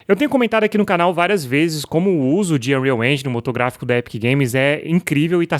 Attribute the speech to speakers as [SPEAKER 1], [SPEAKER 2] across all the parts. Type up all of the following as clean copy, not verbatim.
[SPEAKER 1] Eu tenho comentado aqui no canal várias vezes como o uso de Unreal Engine no motor gráfico da Epic Games é incrível e tá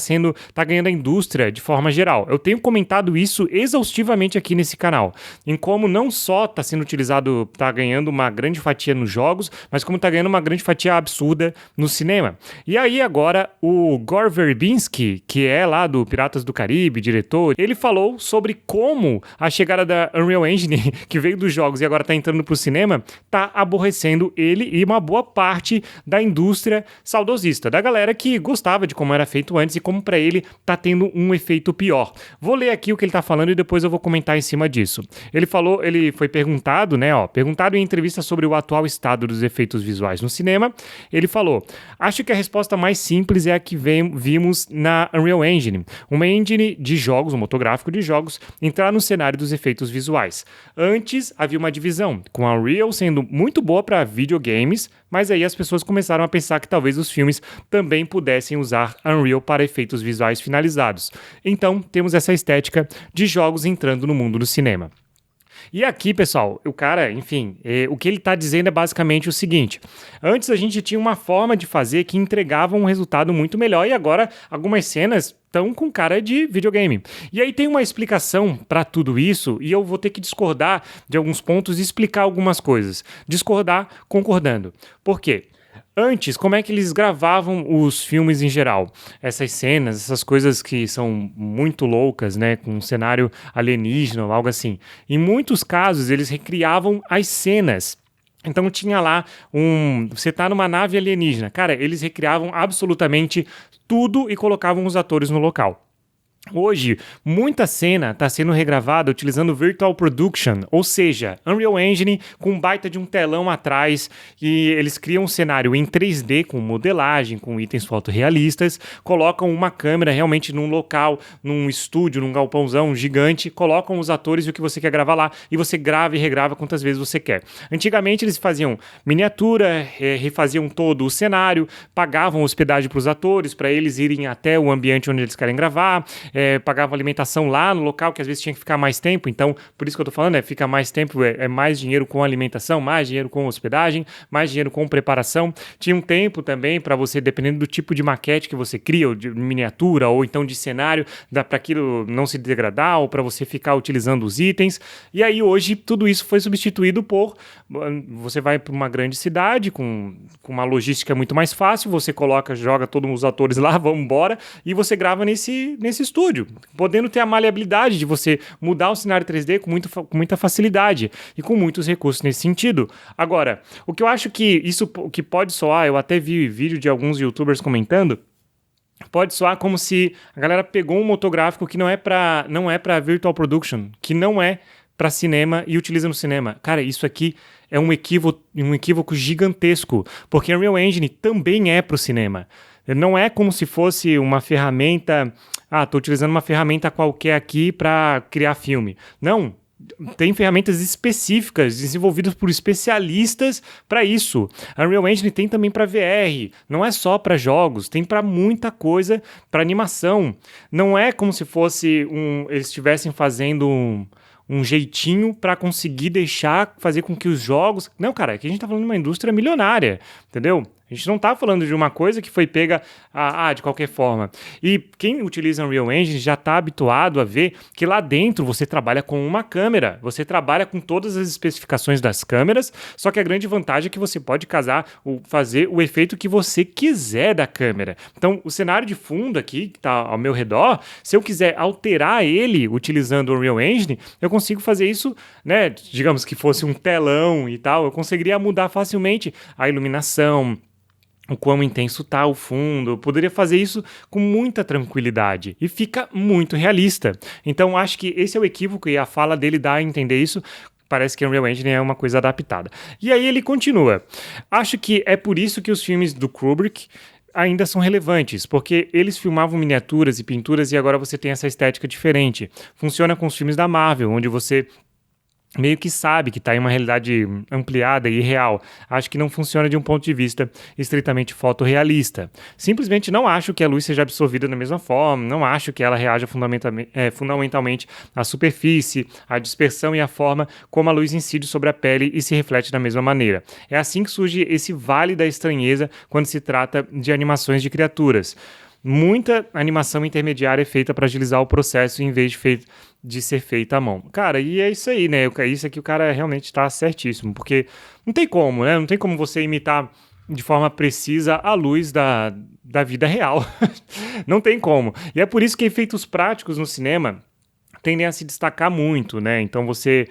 [SPEAKER 1] ganhando a indústria de forma geral. Eu tenho comentado isso exaustivamente aqui nesse canal, em como não só tá sendo utilizado, tá ganhando uma grande fatia nos jogos, mas como tá ganhando uma grande fatia absurda no cinema. E aí agora o Gore Verbinski, que é lá do Piratas do Caribe, diretor, ele falou sobre como a chegada da Unreal Engine, que veio dos jogos e agora tá entrando pro cinema, tá aborrecendo ele e uma boa parte da indústria saudosista, da galera que gostava de como era feito antes e como pra ele tá tendo um efeito pior. Vou ler aqui o que ele tá falando e depois eu vou comentar em cima disso. Ele foi perguntado, perguntado em entrevista sobre o atual estado dos efeitos visuais no cinema, ele falou: acho que a resposta mais simples é a que vimos na Unreal Engine, uma engine de jogos, um motor gráfico de jogos, entrar no cenário dos efeitos visuais. Antes havia uma divisão, com a Unreal sendo muito boa para videogames, mas aí as pessoas começaram a pensar que talvez os filmes também pudessem usar Unreal para efeitos visuais finalizados. Então, temos essa estética de jogos entrando no mundo do cinema. E aqui, pessoal, o cara, enfim, o que ele está dizendo é basicamente o seguinte: antes a gente tinha uma forma de fazer que entregava um resultado muito melhor e agora algumas cenas estão com cara de videogame. E aí tem uma explicação para tudo isso e eu vou ter que discordar de alguns pontos e explicar algumas coisas. Discordar concordando. Por quê? Antes, como é que eles gravavam os filmes em geral? Essas cenas, essas coisas que são muito loucas, né? Com um cenário alienígena ou algo assim. Em muitos casos, eles recriavam as cenas. Então tinha lá você tá numa nave alienígena. Cara, eles recriavam absolutamente tudo e colocavam os atores no local. Hoje, muita cena está sendo regravada utilizando Virtual Production, ou seja, Unreal Engine com um baita de um telão atrás e eles criam um cenário em 3D com modelagem, com itens fotorrealistas, colocam uma câmera realmente num local, num estúdio, num galpãozão gigante, colocam os atores e o que você quer gravar lá e você grava e regrava quantas vezes você quer. Antigamente eles faziam miniatura, refaziam todo o cenário, pagavam hospedagem para os atores, para eles irem até o ambiente onde eles querem gravar, pagavam alimentação lá no local, que às vezes tinha que ficar mais tempo, então, por isso que eu tô falando, fica mais tempo, mais dinheiro com alimentação, mais dinheiro com hospedagem, mais dinheiro com preparação. Tinha um tempo também para você, dependendo do tipo de maquete que você cria, ou de miniatura, ou então de cenário, dá para aquilo não se degradar, ou para você ficar utilizando os itens. E aí hoje tudo isso foi substituído por você vai para uma grande cidade com uma logística muito mais fácil, você joga todos os atores lá, vamos embora, e você grava nesse estúdio, podendo ter a maleabilidade de você mudar o cenário 3D com muita facilidade e com muitos recursos nesse sentido. Agora, o que eu acho que isso que pode soar, eu até vi vídeo de alguns youtubers comentando, pode soar como se a galera pegou um motográfico que não é para Virtual Production, que não é para cinema e utiliza no cinema. Cara, isso aqui é um equívoco gigantesco, porque a Unreal Engine também é para o cinema. Não é como se fosse uma ferramenta... estou utilizando uma ferramenta qualquer aqui para criar filme. Não, tem ferramentas específicas desenvolvidas por especialistas para isso. A Unreal Engine tem também para VR, não é só para jogos, tem para muita coisa, para animação. Não é como se fosse eles estivessem fazendo um jeitinho para conseguir fazer com que os jogos... Não, cara, aqui a gente tá falando de uma indústria milionária, entendeu? A gente não está falando de uma coisa que foi pega de qualquer forma. E quem utiliza Unreal Engine já está habituado a ver que lá dentro você trabalha com uma câmera, você trabalha com todas as especificações das câmeras, só que a grande vantagem é que você pode fazer o efeito que você quiser da câmera. Então, o cenário de fundo aqui, que está ao meu redor, se eu quiser alterar ele utilizando o Unreal Engine, eu consigo fazer isso, né? Digamos que fosse um telão e tal, eu conseguiria mudar facilmente a iluminação, o quão intenso tá o fundo, eu poderia fazer isso com muita tranquilidade e fica muito realista. Então acho que esse é o equívoco e a fala dele dá a entender isso. Parece que a Unreal Engine é uma coisa adaptada. E aí ele continua: acho que é por isso que os filmes do Kubrick ainda são relevantes, porque eles filmavam miniaturas e pinturas e agora você tem essa estética diferente. Funciona com os filmes da Marvel, onde você meio que sabe que está em uma realidade ampliada e real. Acho que não funciona de um ponto de vista estritamente fotorrealista. Simplesmente não acho que a luz seja absorvida da mesma forma, não acho que ela reaja fundamentalmente à superfície, à dispersão e à forma como a luz incide sobre a pele e se reflete da mesma maneira. É assim que surge esse vale da estranheza quando se trata de animações de criaturas. Muita animação intermediária é feita para agilizar o processo em vez de ser feita à mão. Cara, e é isso aí, né? Isso aqui o cara realmente está certíssimo, porque não tem como, né? Não tem como você imitar de forma precisa a luz da vida real. Não tem como. E é por isso que efeitos práticos no cinema tendem a se destacar muito, né? Então você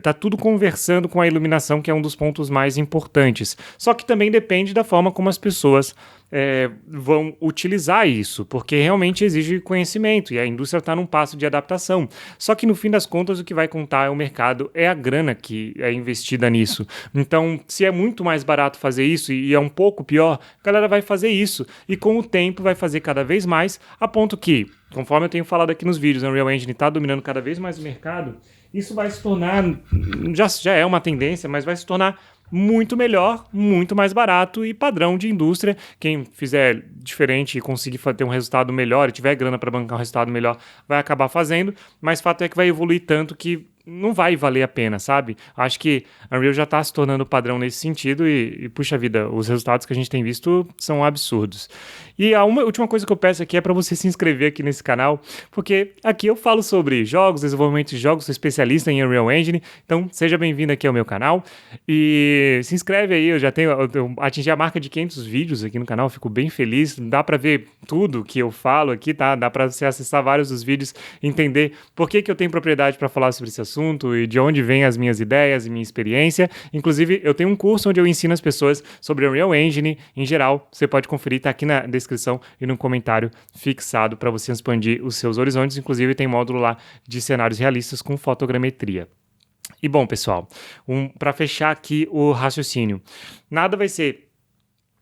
[SPEAKER 1] tá tudo conversando com a iluminação, que é um dos pontos mais importantes. Só que também depende da forma como as pessoas vão utilizar isso, porque realmente exige conhecimento e a indústria está num passo de adaptação. Só que no fim das contas o que vai contar é o mercado, é a grana que é investida nisso. Então, se é muito mais barato fazer isso e é um pouco pior, a galera vai fazer isso e com o tempo vai fazer cada vez mais, a ponto que, conforme eu tenho falado aqui nos vídeos, a Unreal Engine está dominando cada vez mais o mercado. Isso vai se tornar, já é uma tendência, mas vai se tornar muito melhor, muito mais barato e padrão de indústria. Quem fizer diferente e conseguir ter um resultado melhor e tiver grana para bancar um resultado melhor, vai acabar fazendo, mas o fato é que vai evoluir tanto que não vai valer a pena, sabe? Acho que a Unreal já está se tornando padrão nesse sentido e, puxa vida, os resultados que a gente tem visto são absurdos. E a última coisa que eu peço aqui é para você se inscrever aqui nesse canal, porque aqui eu falo sobre jogos, desenvolvimento de jogos, sou especialista em Unreal Engine, então seja bem-vindo aqui ao meu canal e se inscreve aí, eu atingi a marca de 500 vídeos aqui no canal, fico bem feliz, dá para ver tudo que eu falo aqui, tá? Dá para você acessar vários dos vídeos, entender por que eu tenho propriedade para falar sobre esse assunto e de onde vêm as minhas ideias e minha experiência. Inclusive, eu tenho um curso onde eu ensino as pessoas sobre Unreal Engine em geral. Você pode conferir, tá aqui na descrição e no comentário fixado para você expandir os seus horizontes. Inclusive, tem módulo lá de cenários realistas com fotogrametria. E bom, pessoal, para fechar aqui o raciocínio, nada vai ser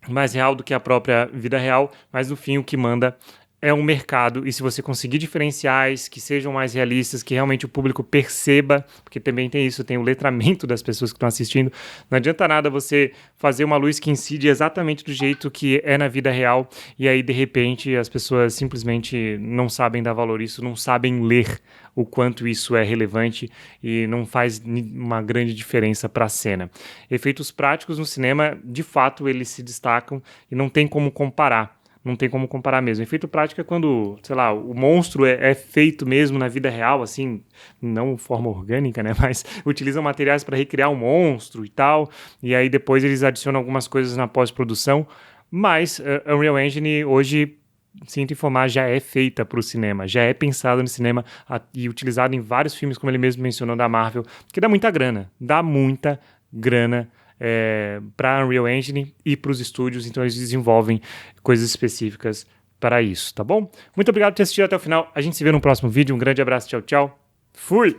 [SPEAKER 1] mais real do que a própria vida real, mas no fim o que manda é um mercado, e se você conseguir diferenciais que sejam mais realistas, que realmente o público perceba, porque também tem isso, tem o letramento das pessoas que estão assistindo, não adianta nada você fazer uma luz que incide exatamente do jeito que é na vida real, e aí de repente as pessoas simplesmente não sabem dar valor a isso, não sabem ler o quanto isso é relevante e não faz uma grande diferença para a cena. Efeitos práticos no cinema, de fato, eles se destacam e não tem como comparar. Não tem como comparar mesmo. Efeito prático é quando, sei lá, o monstro é feito mesmo na vida real, assim, não de forma orgânica, né? Mas utilizam materiais para recriar o monstro e tal. E aí depois eles adicionam algumas coisas na pós-produção. Mas a Unreal Engine hoje, sinto informar, já é feita para o cinema, já é pensada no cinema e utilizada em vários filmes, como ele mesmo mencionou, da Marvel, que dá muita grana para a Unreal Engine e para os estúdios, então eles desenvolvem coisas específicas para isso, tá bom? Muito obrigado por ter assistido até o final, a gente se vê no próximo vídeo, um grande abraço, tchau, tchau, fui!